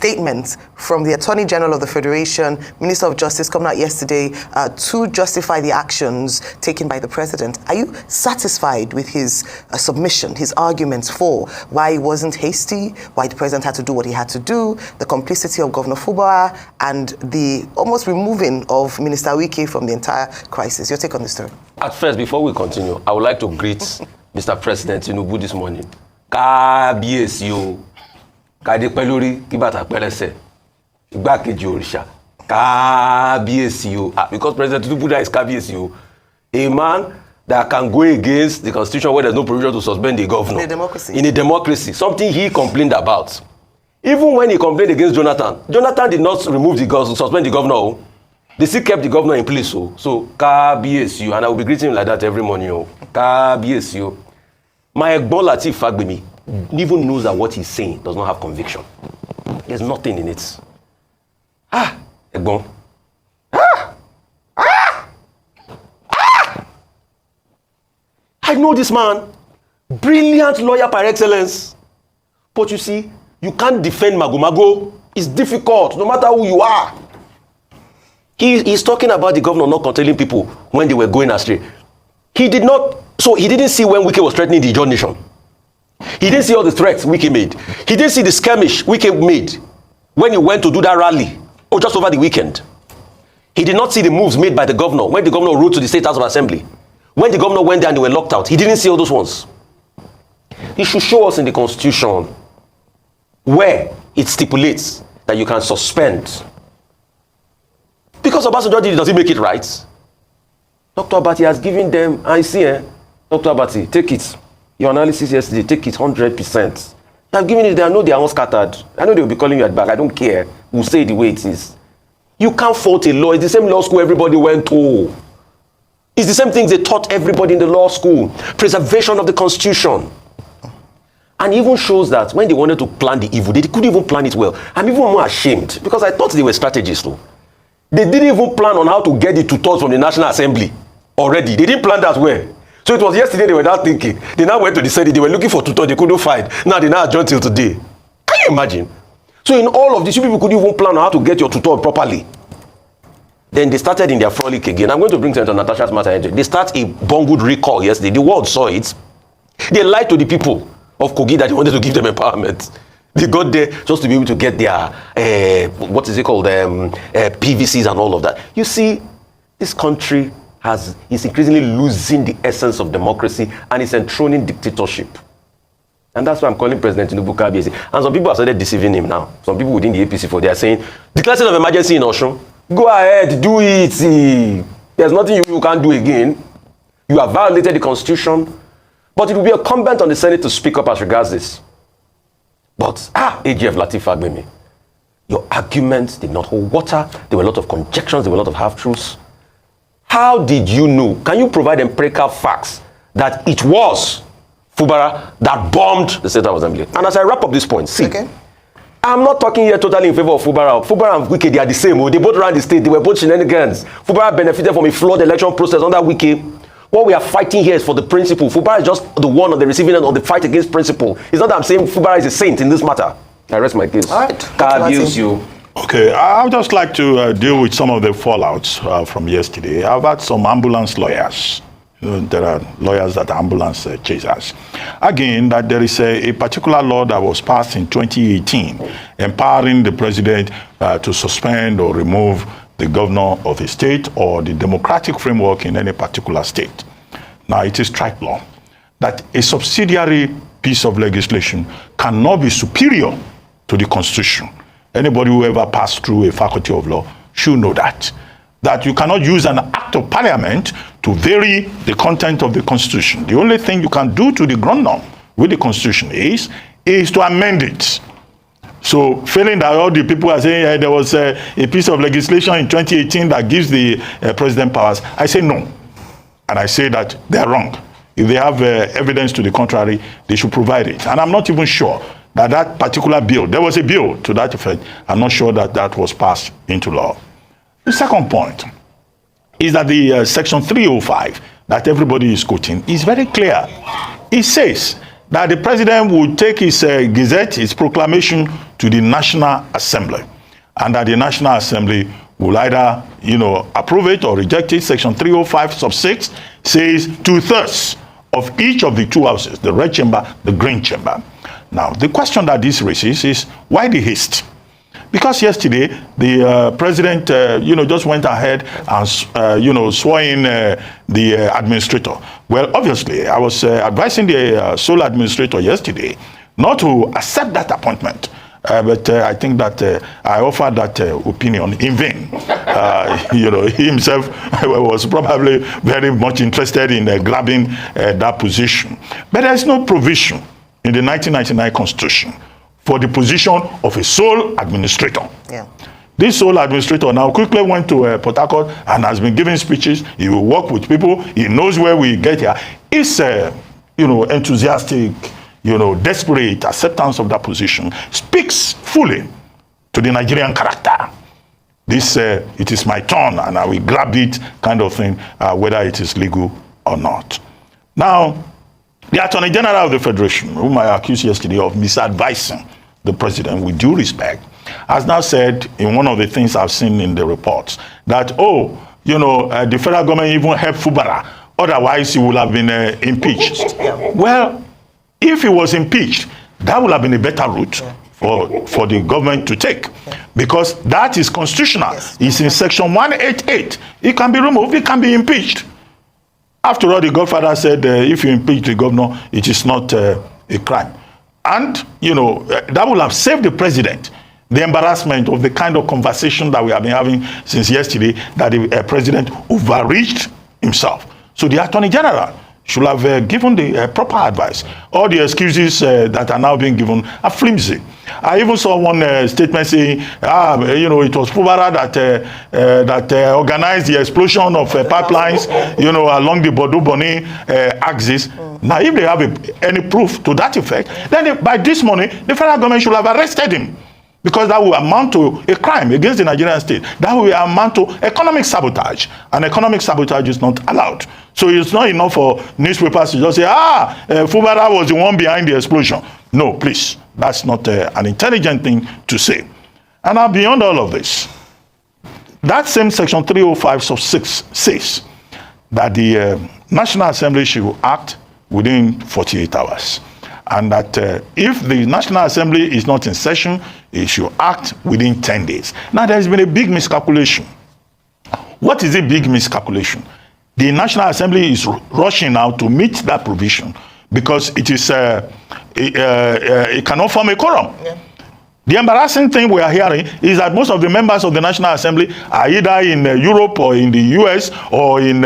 statements from the Attorney General of the Federation, Minister of Justice, coming out yesterday to justify the actions taken by the President. Are you satisfied with his submission, his arguments for why he wasn't hasty, why the President had to do what he had to do, the complicity of Governor Fubara, and the almost removing of Minister Wike from the entire crisis? Your take on this story? At first, before we continue, I would like to greet Mr. President Tinubu this morning. Kábíyèsí Kade pelori kibata pelese. Igbakeji òrìṣà. Kábíyèsí because President Tinubu is Kábíyèsí a man that can go against the constitution where there's no provision to suspend the governor. In a democracy. In a democracy. Something he complained about. Even when he complained against Jonathan did not remove the governor, suspend the governor. They still kept the governor in place. So Kábíyèsí, and I will be greeting him like that every morning. Kábíyèsí. My Bola Tinubu even knows that what he's saying does not have conviction. There's nothing in it. Egbon. I know this man. Brilliant lawyer par excellence. But you see, you can't defend Mago. It's difficult, no matter who you are. He's talking about the governor not controlling people when they were going astray. He didn't see when Wike was threatening the John Nation. He didn't see all the threats Wike made. He didn't see the skirmish Wike made when he went to do that rally, or just over the weekend. He did not see the moves made by the governor when the governor rode to the State House of Assembly. When the governor went there and they were locked out, he didn't see all those ones. He should show us in the Constitution where it stipulates that you can suspend. Because Obasanjo does he make it right? Dr. Abati has given them, I see, Dr. Abati, take it. Your analysis yesterday, take it 100%. I've given it, I know they are all scattered. I know they will be calling you at back. I don't care. We'll say it the way it is. You can't fault a law. It's the same law school everybody went to. It's the same things they taught everybody in the law school. Preservation of the Constitution. And even shows that when they wanted to plan the evil, they couldn't even plan it well. I'm even more ashamed because I thought they were strategists though. They didn't even plan on how to get the tutors from the National Assembly already. They didn't plan that well. So it was yesterday they were now thinking. They now went to the Senate. They were looking for tutors. They couldn't find. Now they now adjourned till today. Can you imagine? So in all of this, you people couldn't even plan on how to get your tutor properly. Then they started in their frolic again. I'm going to bring Senator Natasha's matter. They start a bungled recall yesterday. The world saw it. They lied to the people of Kogi that they wanted to give them empowerment. They got there just to be able to get their, what is it called, PVCs and all of that. You see, this country is increasingly losing the essence of democracy and is enthroning dictatorship. And that's why I'm calling President Tinubu Kábíyèsí. And some people have started deceiving him now. Some people within the APC, they are saying, declare state of emergency in Osun. Go ahead, do it. There's nothing you can't do again. You have violated the Constitution. But it will be incumbent on the Senate to speak up as regards this. But, AGF Lateef Fagbemi, your arguments did not hold water. There were a lot of conjectures. There were a lot of half-truths. How did you know? Can you provide empirical facts that it was Fubara that bombed the State House Assembly? And as I wrap up this point, see, I'm not talking here totally in favor of Fubara. Fubara and Wike, they are the same. They both ran the state. They were both shenanigans. Fubara benefited from a flawed election process under Wike. What we are fighting here is for the principle. Fubara is just the one on the receiving end of the fight against principle. It's not that I'm saying Fubara is a saint in this matter. I rest my case. All right. Kábíyèsí. Okay, I would just like to deal with some of the fallouts from yesterday. I've had some ambulance lawyers. There are lawyers that are ambulance chasers. Again, that there is a particular law that was passed in 2018 empowering the president to suspend or remove the governor of the state or the democratic framework in any particular state. Now, it is strike law that a subsidiary piece of legislation cannot be superior to the Constitution. Anybody who ever passed through a faculty of law should know that you cannot use an act of parliament to vary the content of the Constitution. The only thing you can do to the ground norm with the Constitution is to amend it. So, failing that, all the people are saying there was a piece of legislation in 2018 that gives the president powers, I say no. And I say that they are wrong. If they have evidence to the contrary, they should provide it. And I'm not even sure that particular bill, there was a bill to that effect, I'm not sure that was passed into law. The second point is that the section 305 that everybody is quoting is very clear. It says that the president would take his gazette, his proclamation, to the National Assembly, and that the National Assembly will either, approve it or reject it. Section 305 sub 6 says 2/3 of each of the two houses, the red chamber, the green chamber. Now, the question that this raises is, why the haste? Because yesterday, the president, just went ahead and, swore in the administrator. Well, obviously, I was advising the sole administrator yesterday not to accept that appointment. But I think that I offered that opinion in vain. He himself was probably very much interested in grabbing that position. But there's no provision in the 1999 Constitution for the position of a sole administrator. Yeah. This sole administrator now quickly went to Port Harcourt and has been giving speeches. He will work with people. He knows where we get here. It's enthusiastic, desperate acceptance of that position speaks fully to the Nigerian character. This, it is my turn and I will grab it kind of thing, whether it is legal or not. Now, the Attorney General of the Federation, whom I accused yesterday of misadvising the president with due respect, has now said in one of the things I've seen in the reports that, the federal government even helped Fubara, otherwise he would have been impeached. Well, if he was impeached, that would have been a better route for the government to take, because that is constitutional. Yes. It's in section 188. It can be removed, it can be impeached. After all, the Godfather said, if you impeach the governor, it is not a crime. And, that will have saved the president the embarrassment of the kind of conversation that we have been having since yesterday, that the president overreached himself. So the Attorney General should have given the proper advice. All the excuses that are now being given are flimsy. I even saw one statement saying, it was Fubara that organized the explosion of pipelines, along the Bordeaux-Boni axis. Now, if they have any proof to that effect, then by this morning, the federal government should have arrested him, because that will amount to a crime against the Nigerian state. That will amount to economic sabotage, and economic sabotage is not allowed. So it's not enough for newspapers to just say, Fubara was the one behind the explosion. No, please, that's not an intelligent thing to say. And now, beyond all of this, that same section 305 sub 6 says that the National Assembly should act within 48 hours. And that if the National Assembly is not in session, it should act within 10 days. Now, there's been a big miscalculation. What is a big miscalculation? The National Assembly is rushing now to meet that provision because it is it cannot form a quorum. Yeah. The embarrassing thing we are hearing is that most of the members of the National Assembly are either in Europe or in the US or in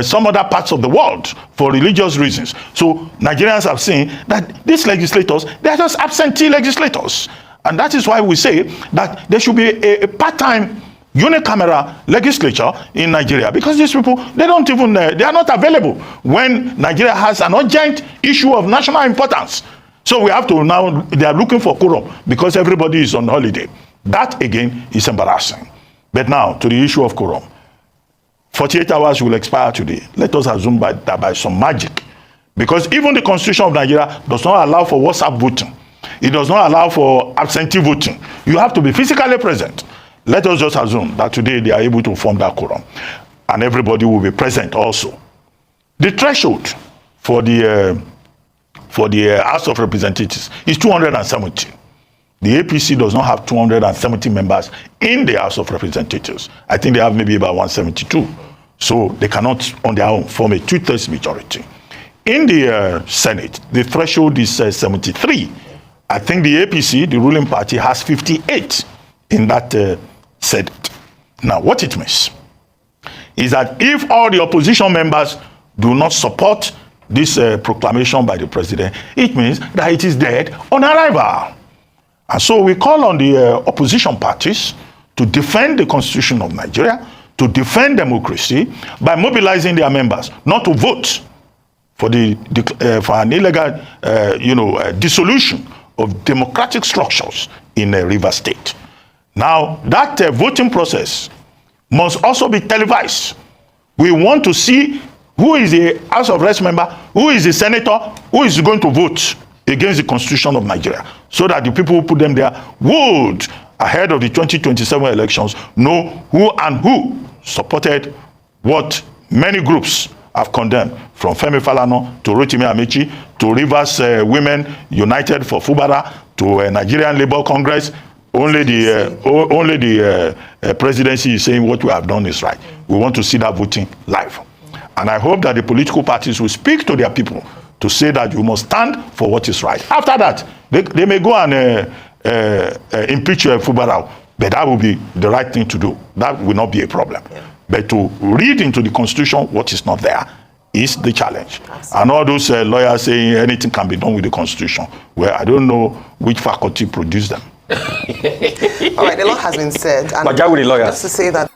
some other parts of the world for religious reasons. So Nigerians have seen that these legislators, they are just absentee legislators. And that is why we say that there should be a part-time unicameral legislature in Nigeria, because these people, they don't even, they are not available when Nigeria has an urgent issue of national importance. So we have to now, they are looking for quorum because everybody is on holiday. That again is embarrassing. But now to the issue of quorum. 48 hours will expire today. Let us assume that by some magic. Because even the Constitution of Nigeria does not allow for WhatsApp voting. It does not allow for absentee voting. You have to be physically present. Let us just assume that today they are able to form that quorum. And everybody will be present also. The threshold for the House of Representatives is 270. The APC does not have 270 members in the House of Representatives. I think they have maybe about 172. So they cannot on their own form a 2/3 majority. In the Senate, the threshold is 73. I think the APC, the ruling party, has 58 in that Senate. Now, what it means is that if all the opposition members do not support this proclamation by the president, it means that it is dead on arrival. And so we call on the opposition parties to defend the Constitution of Nigeria, to defend democracy by mobilizing their members, not to vote for an illegal dissolution of democratic structures in a river state. Now, that voting process must also be televised. We want to see who is the House of Reps member, who is the senator, who is going to vote against the constitution of Nigeria, so that the people who put them there would, ahead of the 2027 elections, know who supported what many groups have condemned, from Femi Falana to Rotimi Amechi to Rivers Women United for Fubara to Nigerian Labour Congress. Only the presidency is saying what we have done is right. We want to see that voting live. And I hope that the political parties will speak to their people to say that you must stand for what is right. After that, they may go and impeach Fubara, but that will be the right thing to do. That will not be a problem. Yeah. But to read into the constitution what is not there is the challenge. Absolutely. And all those lawyers saying anything can be done with the constitution, well, I don't know which faculty produced them. All right, a lot has been said. And just to say that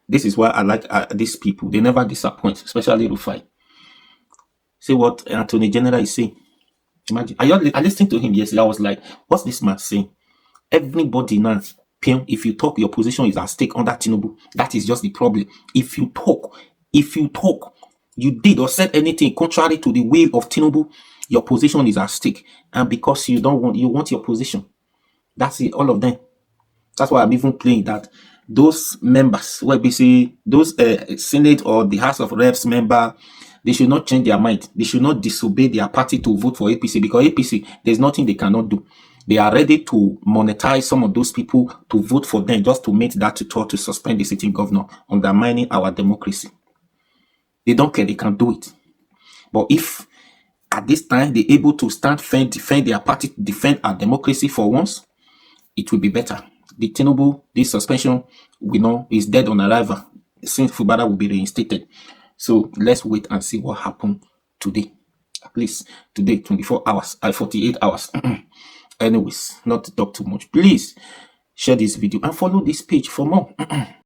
this is why I like these people. They never disappoint, especially Rufai. See what Attorney General is saying. Imagine. I listened to him yesterday. I was like, what's this man saying? Everybody now, if you talk, your position is at stake under Tinubu. That is just the problem. If you talk, you did or said anything contrary to the will of Tinubu, your position is at stake. And because you want your position. That's it, all of them. That's why I'm even playing that. Those members, those Senate or the House of Reps member, they should not change their mind. They should not disobey their party to vote for APC, because APC, there's nothing they cannot do. They are ready to monetize some of those people to vote for them just to meet that tutor to suspend the sitting governor, undermining our democracy. They don't care, they can do it. But if at this time they're able to stand, defend their party, defend our democracy for once, it will be better. The Tinubu, this suspension, we know, is dead on arrival. Since Fubara will be reinstated. So let's wait and see what happened today. At least today, 24 hours, 48 hours. Anyways, not to talk too much. Please share this video and follow this page for more.